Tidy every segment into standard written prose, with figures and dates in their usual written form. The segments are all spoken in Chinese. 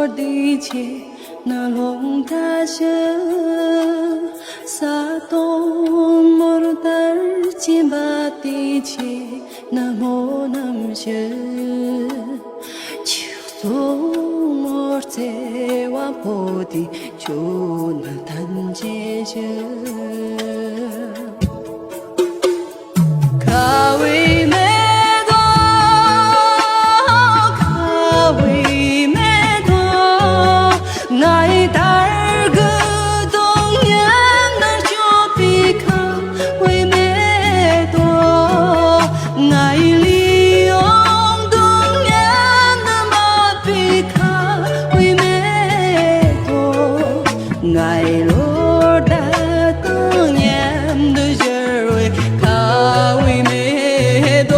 说的切那龙大蛇，撒东摩罗达尔金巴的切那摩南蛇，秋冬摩在瓦坡的就那丹杰蛇。卡维梅多，卡维梅多，那一大儿个冬年那就比卡维梅多，那一里用冬年那么比卡维梅多，那一罗达冬年的节瑞卡维梅多。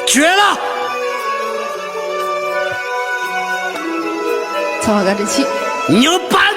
绝了！唱好咱这气，牛掰！